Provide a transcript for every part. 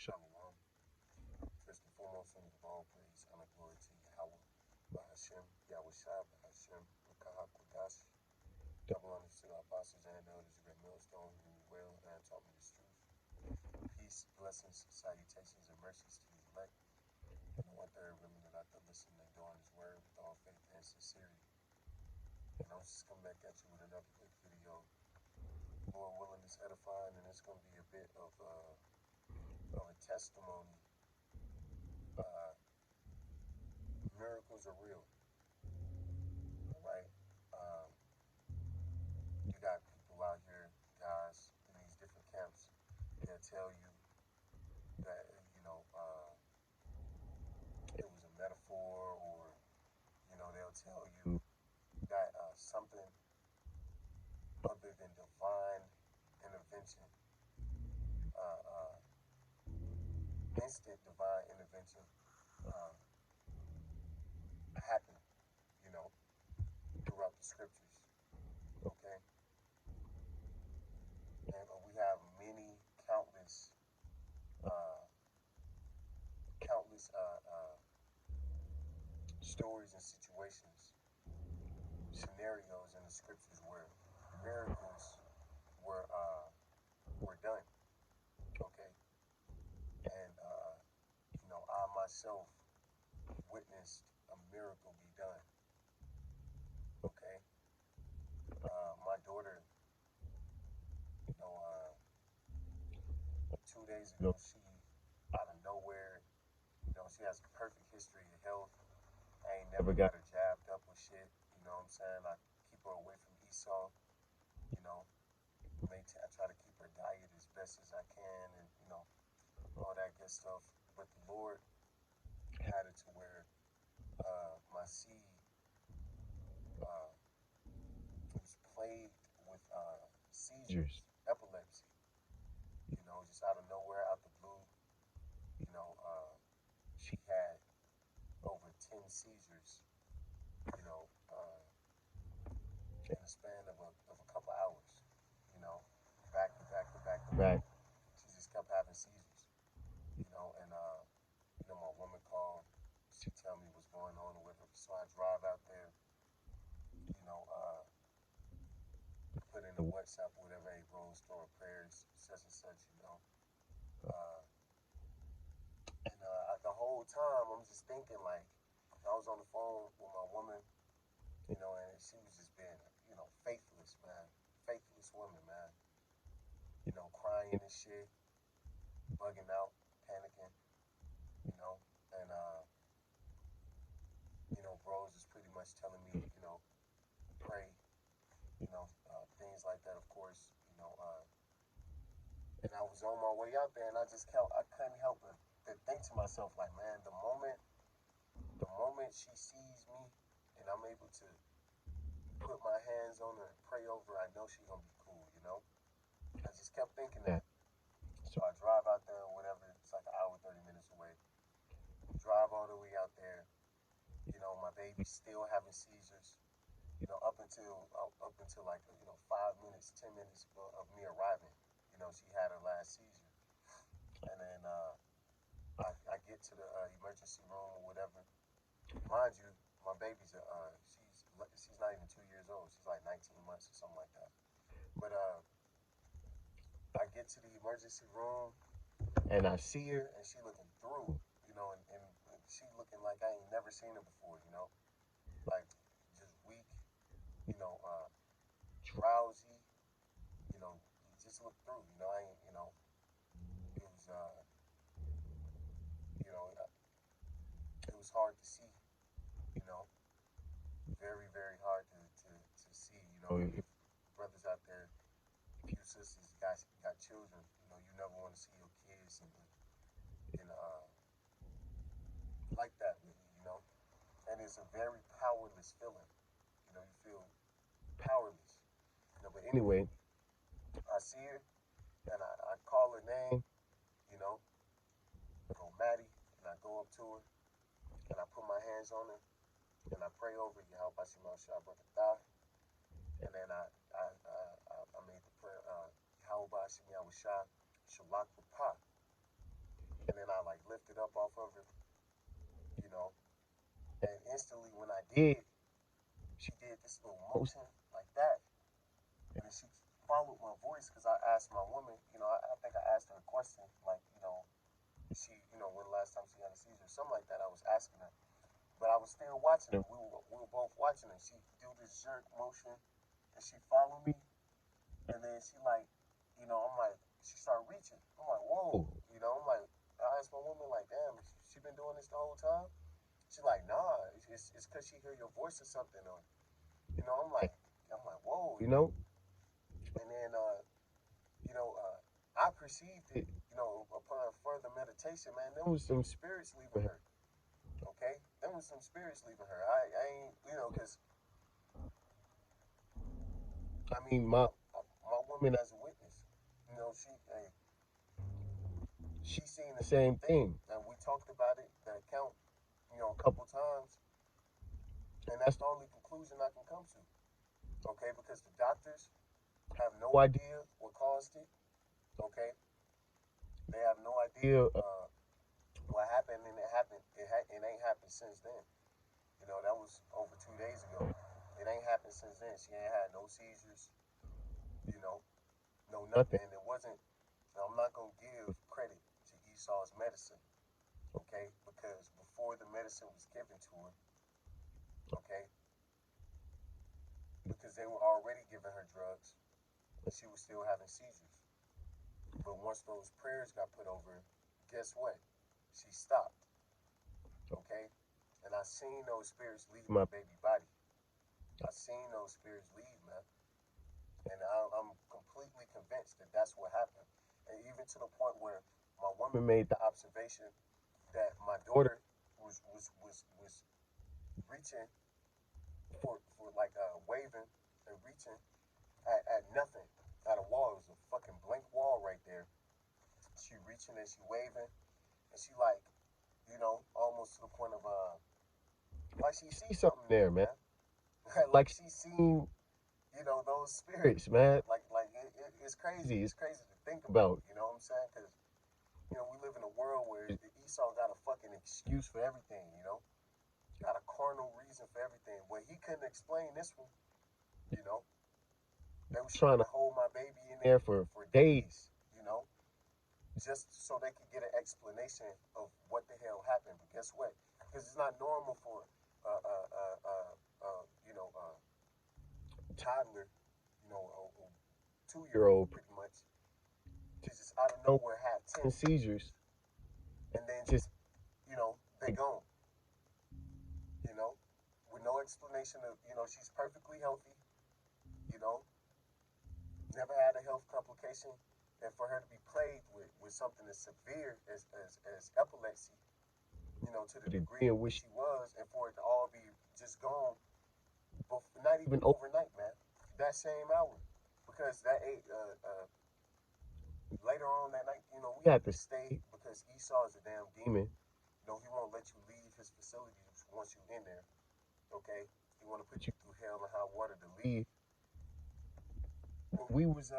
Shalom. First and foremost, I give all praise, honor, glory to Yahweh, Bahashem, Yahweh Shah, Bahashem, Rakaha Kodash. Double honors to the apostles and elders, the great millstone, who knew well and taught me this truth. Peace, blessings, salutations, and mercies to the elect, and the one-third women that I could listen and adorn his word with all faith and sincerity. And I'm just coming back at you with another quick video. Lord willing, it's edifying, and it's going to be a bit of a testimony. Miracles are real, all right? You got people out here, guys, in these different camps. They'll tell you that, it was a metaphor, or, they'll tell you that something other than divine intervention, uh, uh, instant divine intervention, uh, happened, you know, throughout the scriptures, okay? And we have many, uh, countless stories and situations, scenarios in the scriptures where miracles were done, okay? And I myself witnessed a miracle be done, okay? My daughter, you know, 2 days ago, she out of nowhere, she has a perfect history of health. I ain't never got her jabbed up with shit, you know what I'm saying? I keep her away from Esau, you know. I try to keep her diet as best as I can, and all that good stuff. But the Lord had it to where my seed uh, was plagued with seizures, epilepsy. Just out of nowhere, out the blue. She had over 10 seizures. In the span of a couple hours. You know, back to back to back to back. She just kept having seizures. And my woman called. She tell me what's going on with her. So I drive out there. Put in the WhatsApp or whatever. Hey, bro, store prayers, such and such. Uh, the whole time I'm just thinking, like, I was on the phone with my woman. And she was just being, faithless, man. Faithless woman, man. Crying and shit, bugging out, panicking, and, bros is pretty much telling me, pray, things like that, of course, and I was on my way out there, and I couldn't help but to think to myself, like, man, the moment she sees me, and I'm able to put my hands on her and pray over her, I know she's gonna be cool. I just kept thinking that. So I drive out there or whatever, it's like an hour, 30 minutes away. Drive all the way out there. My baby's still having seizures. Up until like 5 minutes, 10 minutes of me arriving. She had her last seizure, and then I get to the emergency room or whatever. Mind you, my baby's she's not even 2 years old. She's like 19 months or something like that. But I get to the emergency room and I see her, and she looking through, and she looking like I ain't never seen her before, like just weak, drowsy, just look through, I ain't, it was, it was hard to see, you know, very, very hard to see, if brothers out there, if you sisters got children, you never want to see your kids and like that, really, and it's a very powerless feeling, you feel powerless, but anyway, I see her, and I call her name, I go Maddie, and I go up to her, and I put my hands on her, and I pray over you, how about you, and then I made the prayer, how about you, Shalak Papa, then I like lifted up off of her, you know, and instantly when I did, she did this little motion like that, and then she followed my voice because I asked my woman, I think I asked her a question like, when the last time she had a seizure, something like that. I was asking her, but I was still watching her. We were both watching her. She do this jerk motion, and she followed me, and then she like, I'm like, she started reaching. I'm like, whoa, I'm like, I asked my woman like, damn, she been doing this the whole time? She's like, nah, it's cause she hear your voice or something, or I'm like, whoa, and then I perceived it, upon further meditation, man. There was some spirits leaving her. Okay, there was some spirits leaving her. I ain't, cause I mean, my woman as a witness, she seen the same thing, and we talked about it, the account, a couple times, and that's the only conclusion I can come to. Okay, because the doctors have no idea what caused it. Okay, they have no idea what happened, and it happened. It ain't happened since then. That was over 2 days ago. It ain't happened since then. She ain't had no seizures. You know, no nothing. And it wasn't. I'm not gonna give credit to Esau's medicine, okay? Because before the medicine was given to her, okay, because they were already giving her drugs, and she was still having seizures. But once those prayers got put over her, guess what? She stopped, okay? And I seen those spirits leave my baby body. I seen those spirits leave, man. And I'm completely convinced that that's what happened. And even to the point where my woman made the observation that my daughter was reaching for like waving and reaching at nothing, at a wall. It was a fucking blank wall right there. She reaching and she waving, and she like, almost to the point of like she sees something there, man. Like she seen, those spirits, man. It's crazy. It's crazy to think about. You know what I'm saying? Because we live in a world where the Esau got a fucking excuse for everything. Got a carnal reason for everything. Well, he couldn't explain this one. You know, they was trying to hold my baby in there for days. Just so they could get an explanation of what the hell happened. But guess what? Because it's not normal for toddler, a 2-year-old pretty much, to just out of nowhere have 10 seizures and then just, they gone, you know, with no explanation of, she's perfectly healthy, you know, never had a health complication. And for her to be plagued with something as severe as epilepsy, to the degree in which she was, and for it to all be just gone, but not even overnight, man. That same hour, because that later on that night, we had to stay because Esau is a damn demon. He won't let you leave his facilities once you're in there. Okay, he want to put you through hell and high water to leave. When we was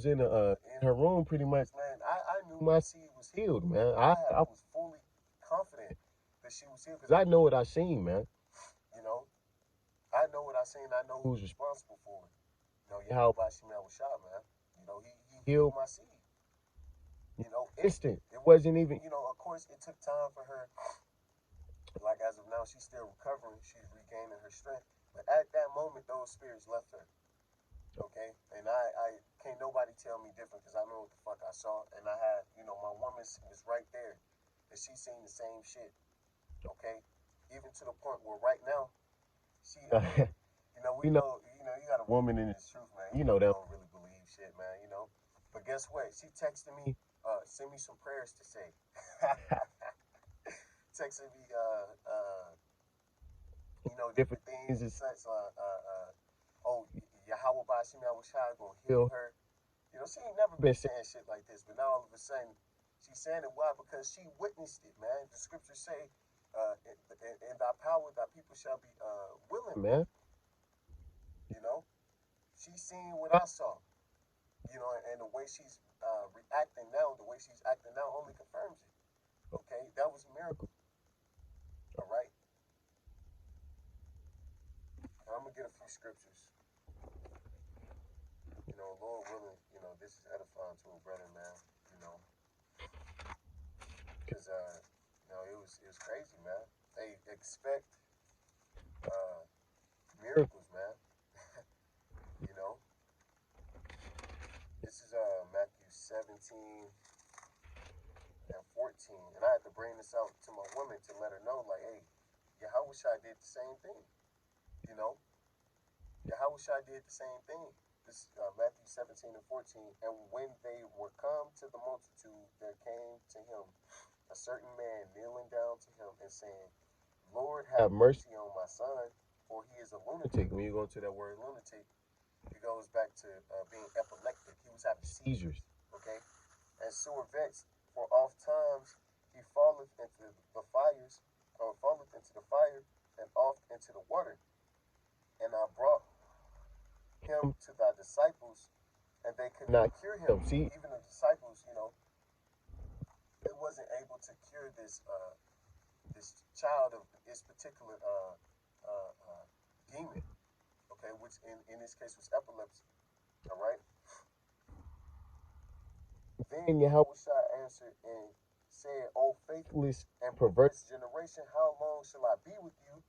in her room, pretty much, man, I knew my seed was healed, man. I was fully confident that she was healed because I know what I seen, man. I know what I seen. I know who's responsible for it. Yahweh Bashim was shot, man. He healed my seed. Instant. It wasn't even, of course, it took time for her. Like, as of now, she's still recovering. She's regaining her strength. But at that moment, those spirits left her. Okay? And I can't nobody tell me different because I know what the fuck I saw. And I had, my woman was right there. And she seen the same shit. Okay? Even to the point where right now, she, we know, you got a woman in this truth, man. They don't really believe shit, man, But guess what? She texted me, send me some prayers to say. Texted me, different things and such. Oh, Yahweh Bashim Yahushua gonna heal her. She ain't never been saying shit like this, but now all of a sudden, she's saying it. Why? Because she witnessed it, man. The scriptures say, in thy power, thy people shall be willing, man. She seen what I saw. and the way she's reacting now, the way she's acting now only confirms it. Okay, that was a miracle. All right, I'm gonna get a few scriptures. Lord willing, this is edifying to a brother, man. You know, because it was crazy, man. They expect uh, miracles, man. you know, this is Matthew 17 and 14, and I had to bring this out to my woman to let her know, like, hey, Yahushua did the same thing. You know, Yahushua did the same thing. This Matthew 17 and 14. And when they were come to the multitude, there came to him a certain man kneeling down to him and saying, Lord, have mercy on my son, for he is a lunatic. When you go to that word lunatic, it goes back to being epileptic. He was having seizures, okay? And sore vexed, for oft times he falleth into the fires, or falleth into the fire, and oft into the water. And I brought him to thy disciples, and they could not cure him. See, even the disciples, they wasn't able to cure this child of this particular demon, okay, which in this case was epilepsy. All right. Then Yahushua answered and said, O faithless and perverse generation, how long shall I be with you?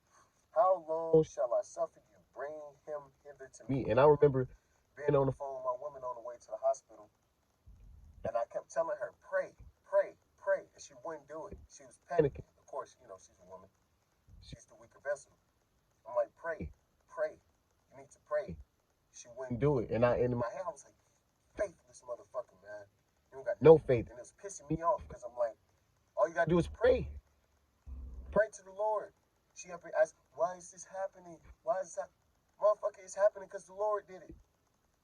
How long shall I suffer you? Bring him hither to me. And I remember being on the phone with my woman on the way to the hospital, and I kept telling her, pray, pray, pray, and she wouldn't do it. She was panicking. Of course, she's a woman. She's the weaker vessel. I'm like, pray, pray. You need to pray. She wouldn't do it. And in my head, I was like, faithless motherfucker, man. You don't got no faith. And it was pissing me off because I'm like, all you got to do is pray. Pray to the Lord. She up here asking, why is this happening? Why is that? Motherfucker, it's happening because the Lord did it.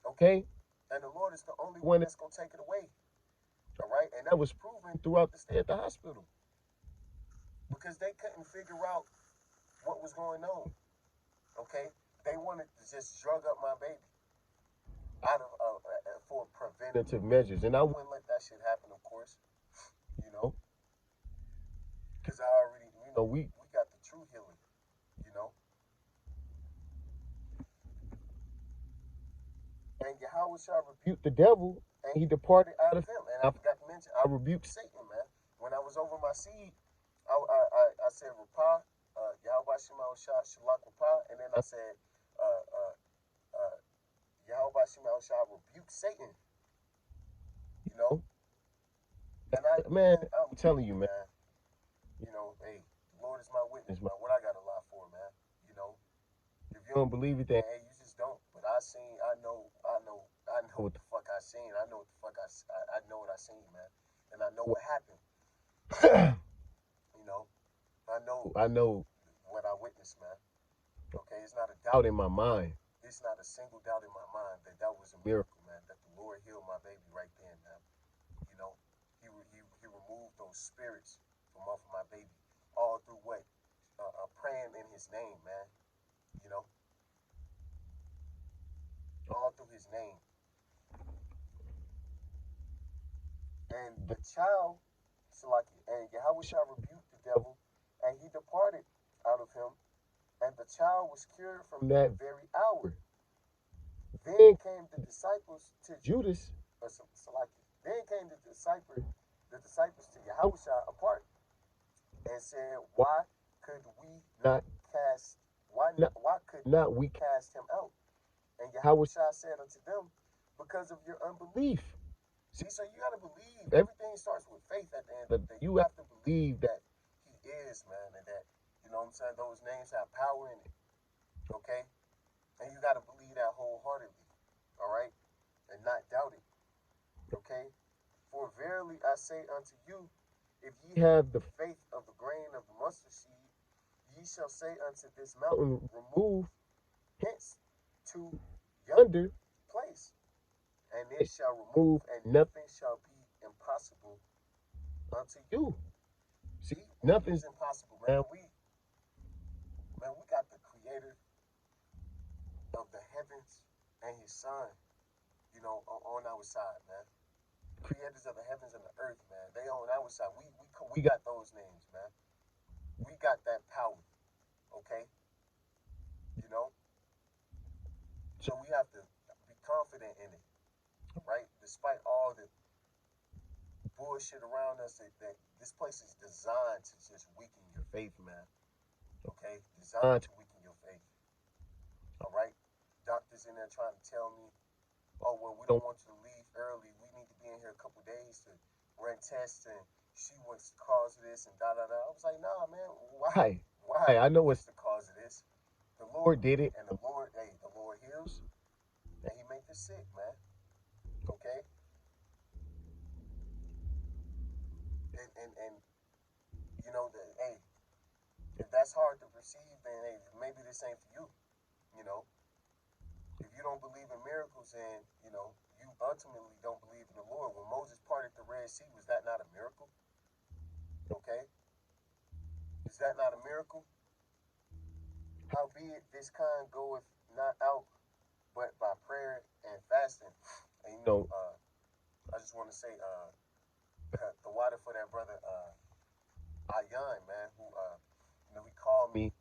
Okay? And the Lord is the only one that's going to take it away. All right? And that was proven throughout the stay at the hospital. Because they couldn't figure out what was going on. Okay? They wanted to just drug up my baby out of for preventative measures. And I wouldn't let that shit happen, of course. Because I already, we got the true healing. And Yahushua rebuked the devil, and he departed out of him. And I forgot to mention, I rebuked Satan, man. When I was over my seed, I said, Rapah, Yahweh Shema Shah, Shalak Rapah, and then I said, Yahweh Shema Shah, rebuke Satan. And I'm telling you, man, hey, the Lord is my witness, man. What I got to lie for, man. If you don't believe it, then hey, you just don't. But I know what the fuck I seen. I know what the fuck I know what I seen, man. And I know what happened. I know what I witnessed, man. Okay, it's not a doubt in my mind. It's not a single doubt in my mind that was a miracle, man. That the Lord healed my baby right then, man. He removed those spirits from off of my baby, all through what? Praying in his name, man. All through his name. And the child, and Yahushua rebuked the devil, and he departed out of him, and the child was cured from that very hour. Then came the disciples to Judas, then came the disciples to Yahushua apart, and said, why could not we cast him out? And Yahushua said unto them, because of your unbelief. See, so you got to believe. Everything starts with faith at the end of the day. You have to believe that he is, man, and that, those names have power in it. Okay? And you got to believe that wholeheartedly. All right? And not doubt it. Okay? For verily I say unto you, if ye have the faith of the grain of the mustard seed, ye shall say unto this mountain, remove hence to yonder place, and it shall remove, and nothing shall be impossible unto you. See, nothing's impossible, man. We got the creator of the heavens and his son, on our side, man. Creators of the heavens and the earth, man. They on our side. We got those names, man. We got that power, okay? You know, so we have to be confident in it, right? Despite all the bullshit around us, that this place is designed to just weaken your faith, man. Okay, designed to weaken your faith. All right, doctors in there trying to tell me, oh well, we don't want you to leave early. We need to be in here a couple days to run tests and see what's the cause of this and da da da. I was like, nah, man, why? Why? I know what's the cause of this. The Lord did it, and the Lord heals, and He made us sick, man. Okay, and hey, if that's hard to perceive, then hey, maybe this ain't for you. You know, if you don't believe in miracles, and you ultimately don't believe in the Lord. When Moses parted the Red Sea, was that not a miracle? Okay, is that not a miracle? Howbeit this kind goeth not out but by prayer and fasting. And I just want to say the water for that brother Ayan, man, who he called me.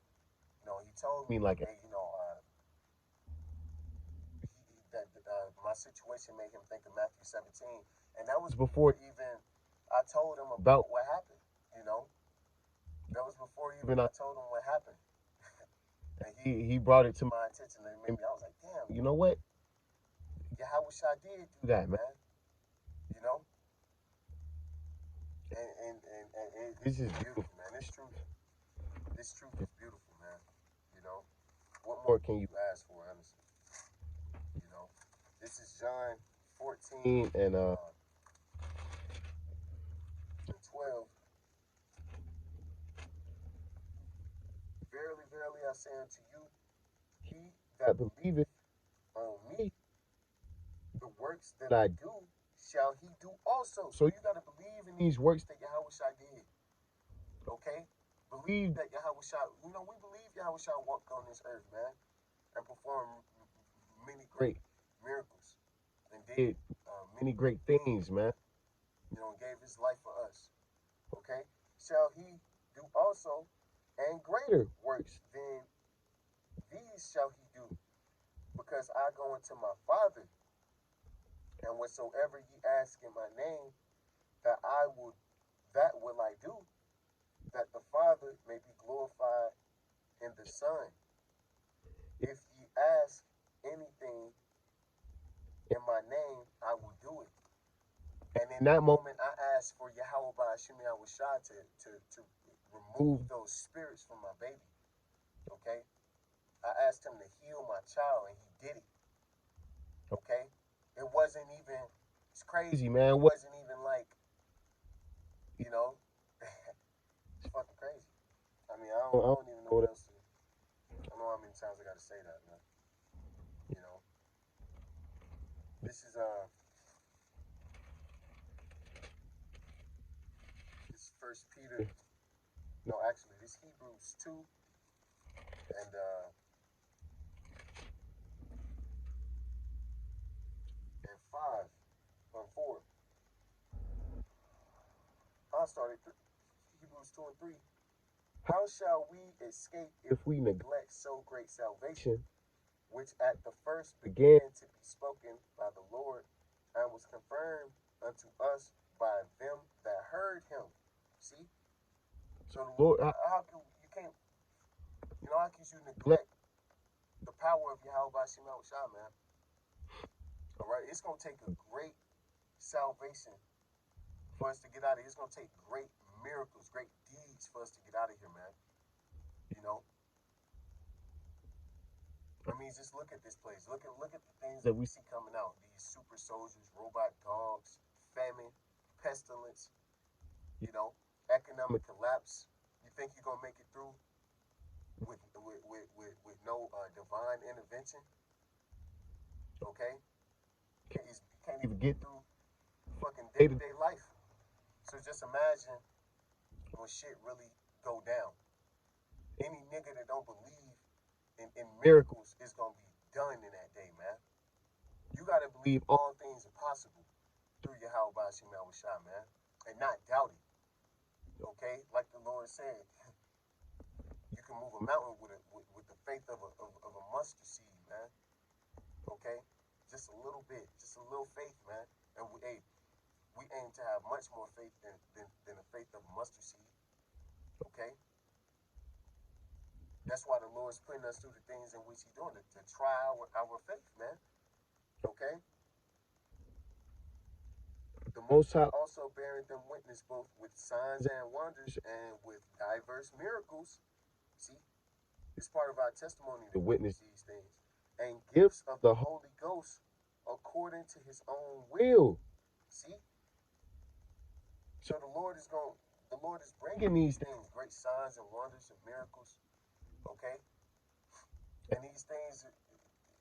He told me like, hey, that my situation made him think of Matthew 17, and that was before even I told him about what happened. That was before even I told him what happened, and he brought it to my attention, and maybe I was like, damn, you know what? Yeah, how wish I did do that, man. You know, and this is beautiful, man. This truth is beautiful, man. You know, what more can you ask for, honestly? This is John 14 and 12. Verily, verily, I say unto you, he that believeth on me, the works that I do, shall he do also. So you got to believe in these works that Yahweh Shai did. Okay? Believe that Yahweh Shai, we believe Yahweh Shai walked on this earth, man, and performed many great miracles and did many great things, man. Gave his life for us. Okay? Shall he do also, and greater works than these shall he do, because I go unto my Father, and whatsoever ye ask in my name, that will I do, that the Father may be glorified in the Son. If ye ask anything in my name, I will do it. And in that moment, I asked for Yahweh Ba'ashim Yahweh Shai to remove those spirits from my baby. Okay? I asked him to heal my child, and he did it. Okay? It wasn't even, it's crazy, man. It wasn't even like, it's fucking crazy. I mean, I don't even know what else to, I don't know how many times I gotta say that, man. This is, this First Peter, no, actually, this Hebrews 2, and, 5, from 4. I started Hebrews 2 and 3. How shall we escape if we neglect so great salvation, which at the first began to be spoken by the Lord, and was confirmed unto us by them that heard him? See? So the Lord, how can you can't, how can you neglect the power of Yahweh Bashim Shah, man? All right, it's gonna take a great salvation for us to get out of here. It's gonna take great miracles, great deeds for us to get out of here, man. I mean, just look at this place. Look at the things that we see coming out. These super soldiers, robot dogs, famine, pestilence, economic collapse. You think you're gonna make it through with no divine intervention? Okay, you can't even get through fucking day-to-day life. So just imagine when shit really go down. Any nigga that don't believe in miracles is gonna be done in that day, man. You got to believe all things are possible through Yahweh Shem Shah, man, and not doubt it. Okay, like the Lord said, you can move a mountain with the faith of a mustard seed, man. Okay, just a little bit, just a little faith, man. And we aim to have much more faith than the faith of a mustard seed. Okay, that's why the Lord's putting us through the things in which He's doing it to try our faith, man. Okay. The Most High also bearing them witness both with signs and wonders and with diverse miracles. See, it's part of our testimony to witness these things. And gifts of the Holy Ghost according to His own will. See? So the Lord is bringing these things, great signs and wonders and miracles. Okay? And these things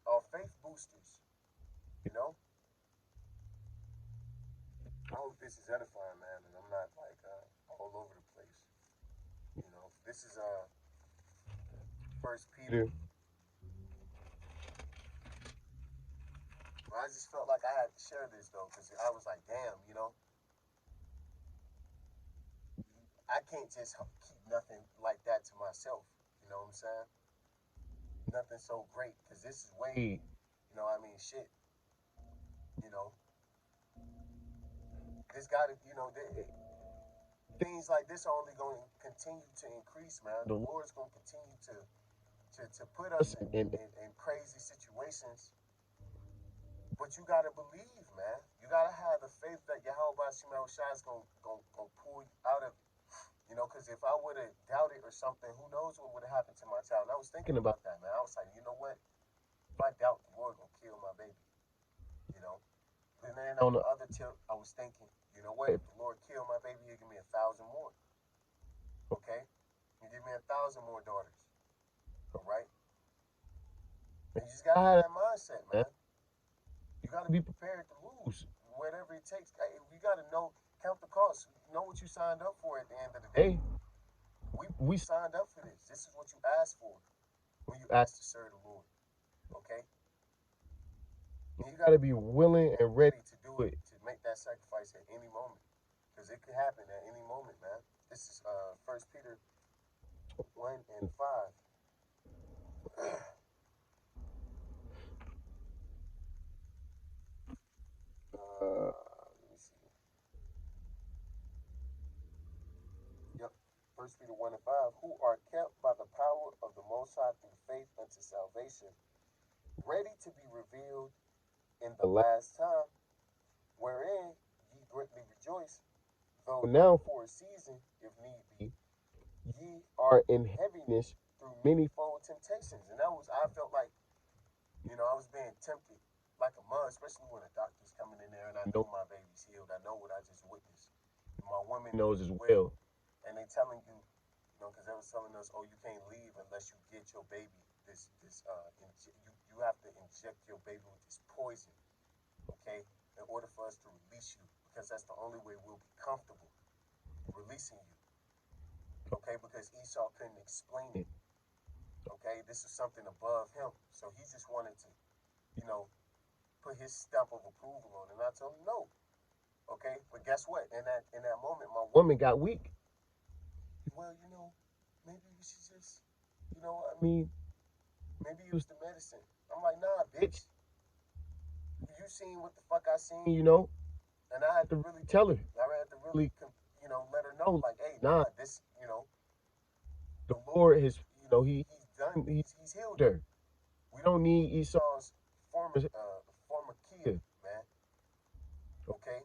are faith boosters. You know? I hope this is edifying, man, and I'm not like all over the place. You know, this is First Peter. Well, I just felt like I had to share this though, because I was like, damn, you know, I can't just keep nothing like that to myself. You know what I'm saying? Nothing so great, because this is way, you know, I mean, shit. You know, this got to, you know, things like this are only going to continue to increase, man. The Lord's going to continue to put us in crazy situations. But you got to believe, man. You got to have the faith that Yahweh Shemel Shah is going to pull you out of it. You know, because if I would have doubted or something, who knows what would have happened to my child. And I was thinking about that, man. I was like, you know what? If I doubt, the Lord going to kill my baby. You know? And then on the other tip, I was thinking, you know what? If the Lord killed my baby, he'll give me 1,000 more. Okay? He'll give me 1,000 more daughters. All right? And you just got to have that mindset, man. You got to be prepared to lose, whatever it takes. You got to count the cost. Know what you signed up for at the end of the day. We signed up for this. This is what you asked for when you asked to serve the Lord. Okay? And you got to be willing and ready to do it, to make that sacrifice at any moment. Because it could happen at any moment, man. This is 1 Peter 1 and 5. Let me see. Yep. 1 Peter 1 and 5. Who are kept by the power of the Most High through faith unto salvation, ready to be revealed in the last time, wherein ye greatly rejoice, though now for a season, if need be, ye are in heaviness through manifold temptations. And I felt like, you know, I was being tempted like a mud, especially when a doctor's coming in there and I know my baby's healed. I know what I just witnessed. And my woman knows as well. And they telling you, you know, because they was telling us, oh, you can't leave unless you get your baby you have to inject your baby with this poison, okay, in order for us to release you, because that's the only way we'll be comfortable releasing you, okay, because Esau couldn't explain it, okay, this is something above him, so he just wanted to, you know, put his stamp of approval on it, and I told him no, okay, but guess what, in that moment, my woman got weak. Well, you know, maybe we should just, you know, I mean, maybe use the medicine. I'm like, nah, bitch. You seen what the fuck I seen, you know? And I had to really tell her. I had to really, you know, let her know, like, hey, nah, this, you know, the Lord has, you know, he's healed her. We don't need Esau's former Kia, man. Okay?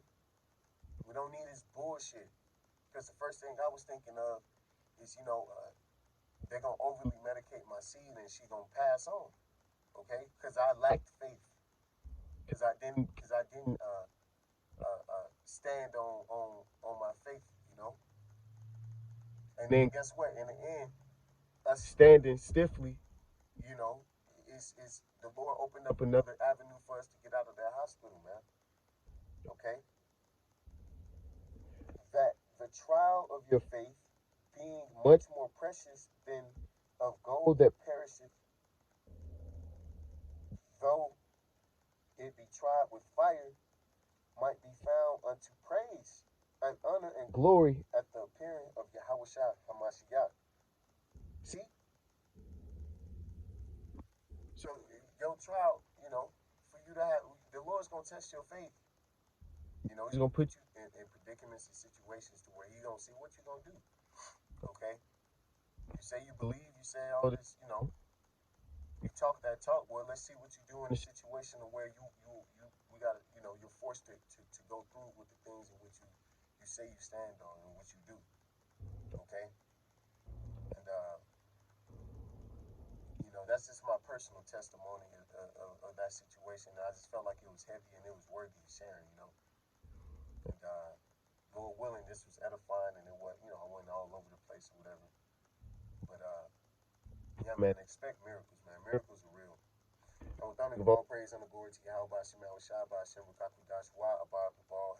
We don't need his bullshit. Because the first thing I was thinking of is, you know, they're going to overly medicate my seed and she's going to pass on. Okay? Because I lacked faith. Because I didn't stand on my faith, you know? And then guess what? In the end, us standing stiffly, you know, is the Lord opened up another avenue for us to get out of that hospital, man. Okay? That the trial of your faith being much more precious than of gold that perisheth, though it be tried with fire, might be found unto praise and honor and glory at the appearing of Yahweh Shah Hamashiach. See? So your trial, for you to have, the Lord's going to test your faith. He's going to put you in predicaments and situations to where he going to see what you're going to do. Okay? You say you believe, you say all this, you talk that talk. Well, let's see what you do in a situation where we got to, you're forced to go through with the things in which you say you stand on and what you do. Okay? And, that's just my personal testimony of that situation. I just felt like it was heavy and it was worthy of sharing. And Lord willing, this was edifying and it was, I went all over the place or whatever. But yeah, man, expect miracles, man. Miracles are real. I will thank you of all praise and the glory to Yahweh, Shem, Shah, Shem, Rakaku, Dashwa, Abba, Babal,